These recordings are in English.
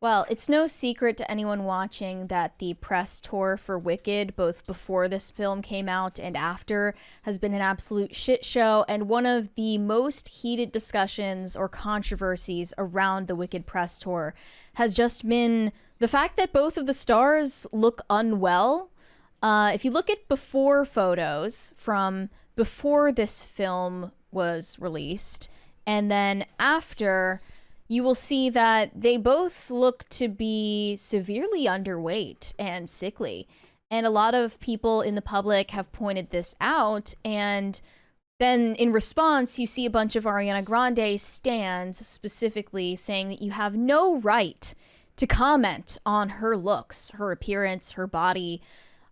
Well, it's no secret to anyone watching that the press tour for Wicked, both before this film came out and after, has been an absolute shit show. And one of the most heated discussions or controversies around the Wicked press tour has just been the fact that both of the stars look unwell. If you look at before photos from before this film was released, and then after, you will see that they both look to be severely underweight and sickly. And a lot of people in the public have pointed this out. And then in response, you see a bunch of Ariana Grande stans specifically saying that you have no right to comment on her looks, her appearance, her body.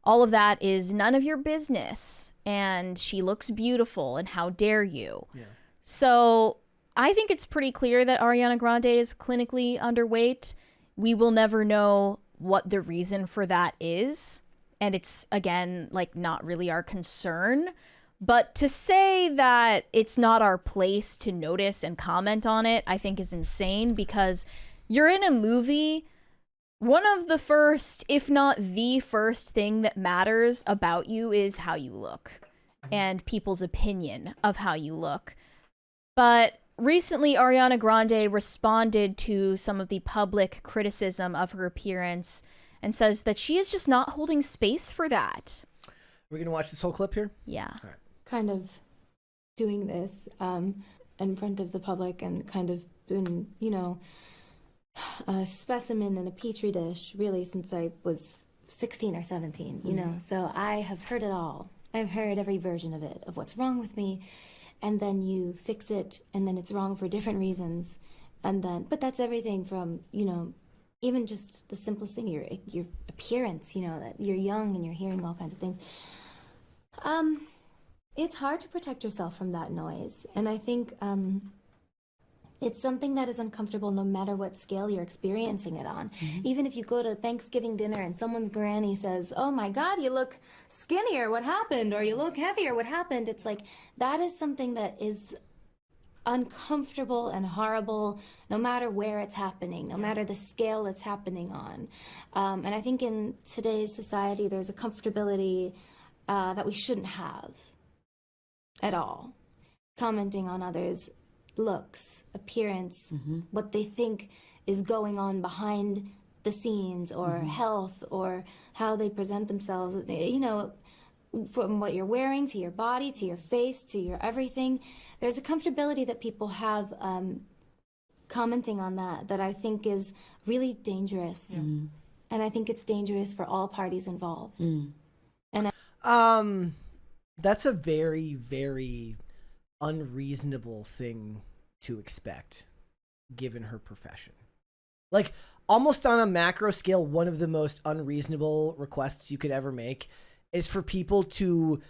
All of that is none of your business. And she looks beautiful, and how dare you? Yeah. So I think it's pretty clear that Ariana Grande is clinically underweight. We will never know what the reason for that is. And it's, again, like, not really our concern. But to say that it's not our place to notice and comment on it, I think is insane, because you're in a movie. One of the first, if not the first thing that matters about you is how you look and people's opinion of how you look. But recently, Ariana Grande responded to some of the public criticism of her appearance and says that she is just not holding space for that. We're going to watch this whole clip here? Yeah. All right. Kind of doing this in front of the public and kind of been, you know, a specimen in a petri dish really since I was 16 or 17, you know. So I have heard it all. I've heard every version of it, of what's wrong with me. And then you fix it, and then it's wrong for different reasons. And then, but that's everything from, you know, even just the simplest thing, your appearance, you know, that you're young and you're hearing all kinds of things. It's hard to protect yourself from that noise. And I think it's something that is uncomfortable no matter what scale you're experiencing it on. Even if you go to Thanksgiving dinner and someone's granny says, "Oh my God, you look skinnier, what happened?" Or "You look heavier, what happened?" It's like, that is something that is uncomfortable and horrible no matter where it's happening, no matter the scale it's happening on. And I think in today's society, there's a comfortability that we shouldn't have at all. Commenting on others' looks, appearance, what they think is going on behind the scenes, or health, or how they present themselves, you know, from what you're wearing to your body, to your face, to your everything. There's a comfortability that people have commenting on that I think is really dangerous. And I think it's dangerous for all parties involved. And that's a very, very unreasonable thing to expect given her profession. Like, almost on a macro scale, one of the most unreasonable requests you could ever make is for people to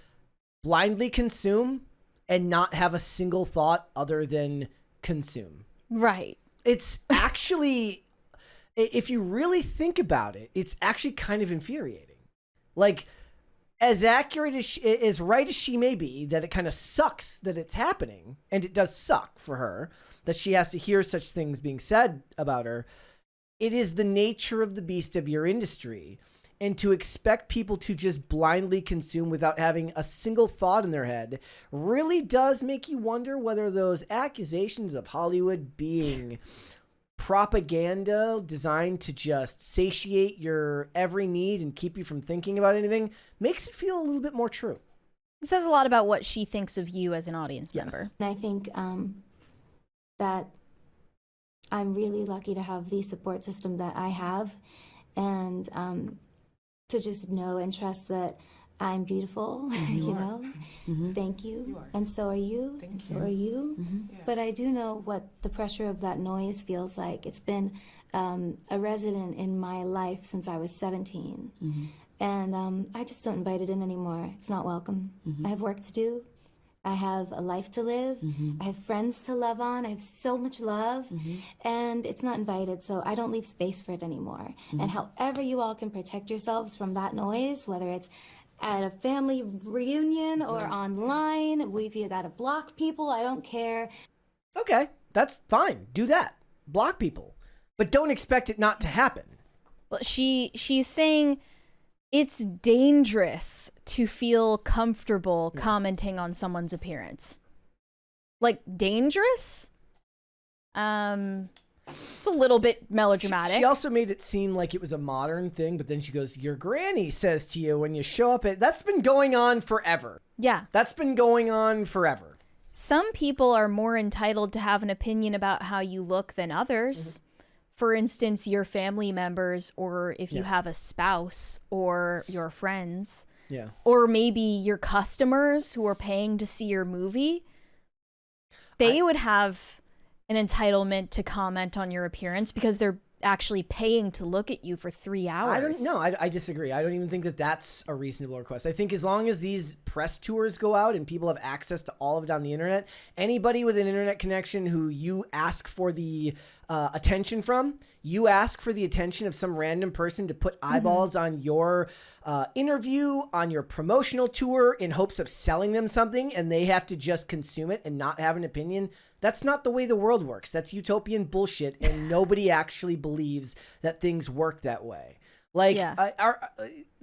blindly consume and not have a single thought other than consume. Right. It's actually, if you really think about it, it's actually kind of infuriating. Like, as accurate as right as she may be, that it kind of sucks that it's happening, and it does suck for her that she has to hear such things being said about her. It is the nature of the beast of your industry, and to expect people to just blindly consume without having a single thought in their head really does make you wonder whether those accusations of Hollywood being propaganda designed to just satiate your every need and keep you from thinking about anything makes it feel a little bit more true. It says a lot about what she thinks of you as an audience member. And I think that I'm really lucky to have the support system that I have, and to just know and trust that I'm beautiful, you know. Thank you. And so are you. And so are you. But I do know what the pressure of that noise feels like. It's been a resident in my life since I was 17. And I just don't invite it in anymore. It's not welcome. I have work to do. I have a life to live. I have friends to love on. I have so much love. And it's not invited, so I don't leave space for it anymore. And however you all can protect yourselves from that noise, whether it's at a family reunion or online, if you gotta block people, I don't care. Okay, that's fine. Do that. Block people. but don't expect it not to happen. Well, she's saying it's dangerous to feel comfortable commenting on someone's appearance. Like, dangerous? It's a little bit melodramatic. She also made it seem like it was a modern thing, but then she goes, your granny says to you when you show up that's been going on forever. Yeah. That's been going on forever. Some people are more entitled to have an opinion about how you look than others. For instance, your family members, or if you have a spouse, or your friends. Yeah. Or maybe your customers who are paying to see your movie. They would have an entitlement to comment on your appearance because they're actually paying to look at you for 3 hours. I disagree. I don't even think that that's a reasonable request. I think as long as these press tours go out and people have access to all of it on the internet, anybody with an internet connection who you ask for the attention from, you ask for the attention of some random person to put eyeballs on your interview, on your promotional tour in hopes of selling them something, and they have to just consume it and not have an opinion. That's not the way the world works. That's utopian bullshit, and nobody actually believes that things work that way. Like, I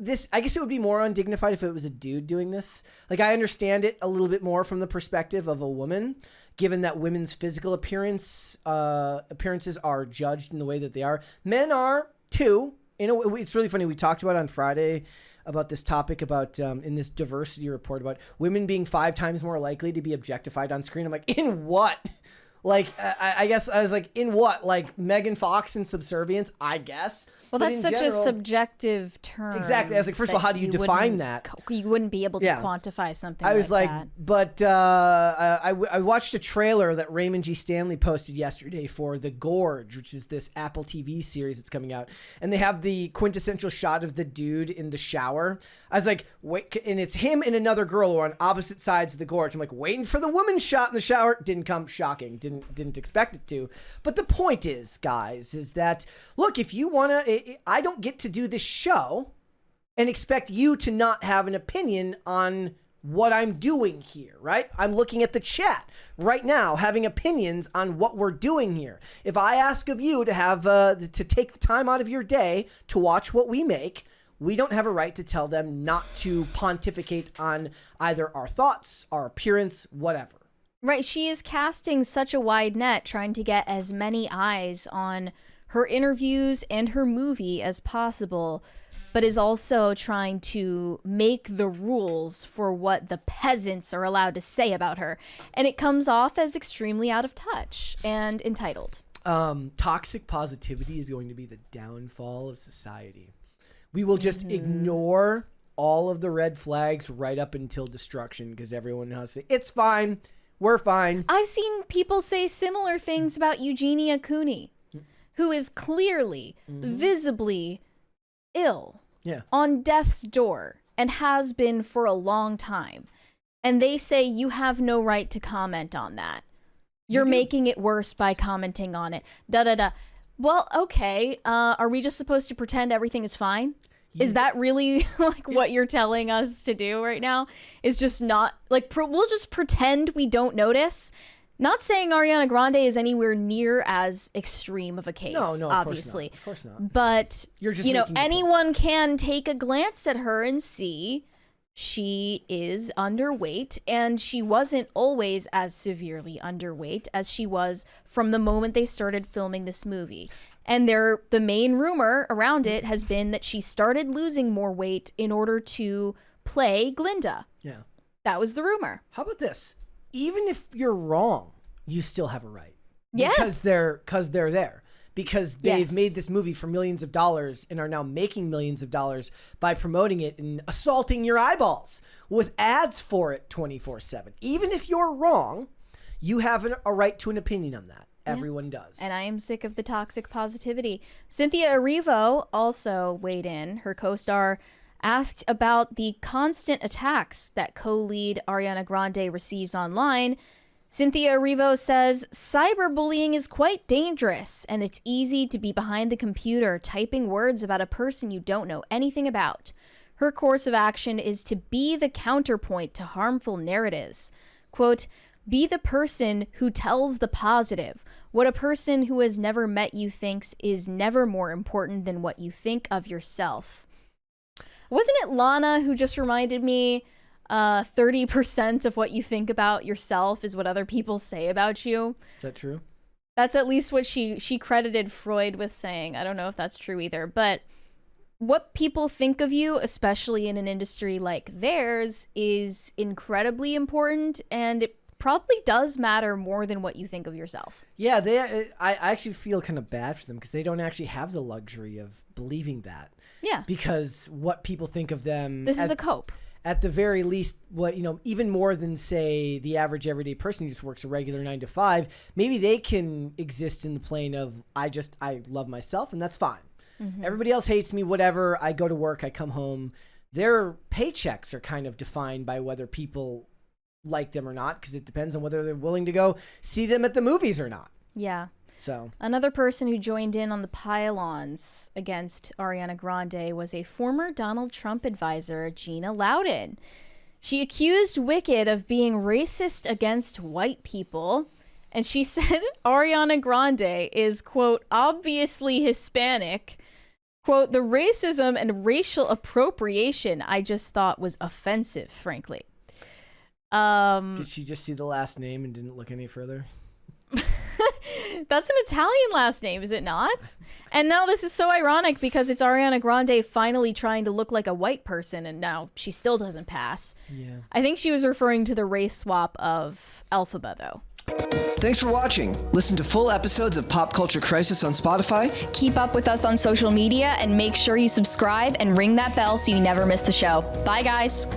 guess it would be more undignified if it was a dude doing this. Like, I understand it a little bit more from the perspective of a woman, given that women's physical appearances are judged in the way that they are. Men are too. It's really funny. We talked about on Friday about this topic about in this diversity report about women being 5 times more likely to be objectified on screen. I'm like, in what? Like, I guess I was like, in what? Like Megan Fox in Subservience, I guess. Well, that's such a subjective term. Exactly. I was like, first of all, how do you define that? You wouldn't be able to quantify something. I was like that. But I watched a trailer that Raymond G. Stanley posted yesterday for The Gorge, which is this Apple TV series that's coming out. And they have the quintessential shot of the dude in the shower. I was like, wait, and it's him and another girl who are on opposite sides of the gorge. I'm like, waiting for the woman shot in the shower. Didn't come. Shocking. Didn't expect it to. But the point is, guys, is that, look, if you want to, I don't get to do this show and expect you to not have an opinion on what I'm doing here, right? I'm looking at the chat right now, having opinions on what we're doing here. If I ask of you to have to take the time out of your day to watch what we make, we don't have a right to tell them not to pontificate on either our thoughts, our appearance, whatever. Right. She is casting such a wide net, trying to get as many eyes on her interviews and her movie as possible, but is also trying to make the rules for what the peasants are allowed to say about her. And it comes off as extremely out of touch and entitled. Toxic positivity is going to be the downfall of society. We will just ignore all of the red flags right up until destruction because everyone knows to say, it's fine. We're fine. I've seen people say similar things about Eugenia Cooney, who is clearly, visibly ill, on death's door, and has been for a long time. And they say you have no right to comment on that. You're making it worse by commenting on it. Da-da-da. Well, okay. Are we just supposed to pretend everything is fine? Is that really like what you're telling us to do right now? Is just not like we'll just pretend we don't notice. Not saying Ariana Grande is anywhere near as extreme of a case. No, obviously. Of course not. But you're just anyone can take a glance at her and see she is underweight, and she wasn't always as severely underweight as she was from the moment they started filming this movie. And the main rumor around it has been that she started losing more weight in order to play Glinda. Yeah. That was the rumor. How about this? Even if you're wrong, you still have a right. Yeah. Because they're there. Because they've made this movie for millions of dollars and are now making millions of dollars by promoting it and assaulting your eyeballs with ads for it 24/7. Even if you're wrong, you have a right to an opinion on that. Everyone does. And I am sick of the toxic positivity. Cynthia Erivo also weighed in. Her co-star asked about the constant attacks that co-lead Ariana Grande receives online. Cynthia Erivo says, cyberbullying is quite dangerous, and it's easy to be behind the computer typing words about a person you don't know anything about. Her course of action is to be the counterpoint to harmful narratives. Quote, Be the person who tells the positive. What a person who has never met you thinks is never more important than what you think of yourself. Wasn't it Lana who just reminded me 30% of what you think about yourself is what other people say about you? Is that true? That's at least what she credited Freud with saying. I don't know if that's true either, but what people think of you, especially in an industry like theirs, is incredibly important, and it probably does matter more than what you think of yourself. Yeah, I actually feel kind of bad for them because they don't actually have the luxury of believing that. Yeah. Because what people think of them... This is a cope. At the very least, even more than, say, the average everyday person who just works a regular 9 to 5, maybe they can exist in the plane of, I love myself, and that's fine. Mm-hmm. Everybody else hates me, whatever. I go to work, I come home. Their paychecks are kind of defined by whether people like them or not, because it depends on whether they're willing to go see them at the movies or not. Yeah. So another person who joined in on the pile-ons against Ariana Grande was a former Donald Trump advisor, Gina Loudon. She accused Wicked of being racist against white people, and she said Ariana Grande is, quote, obviously Hispanic. Quote, the racism and racial appropriation I just thought was offensive, frankly. Did she just see the last name and didn't look any further? That's an Italian last name, is it not? And now this is so ironic because it's Ariana Grande finally trying to look like a white person, and now she still doesn't pass. Yeah. I think she was referring to the race swap of Elphaba, though. Thanks for watching. Listen to full episodes of Pop Culture Crisis on Spotify. Keep up with us on social media and make sure you subscribe and ring that bell so you never miss the show. Bye, guys.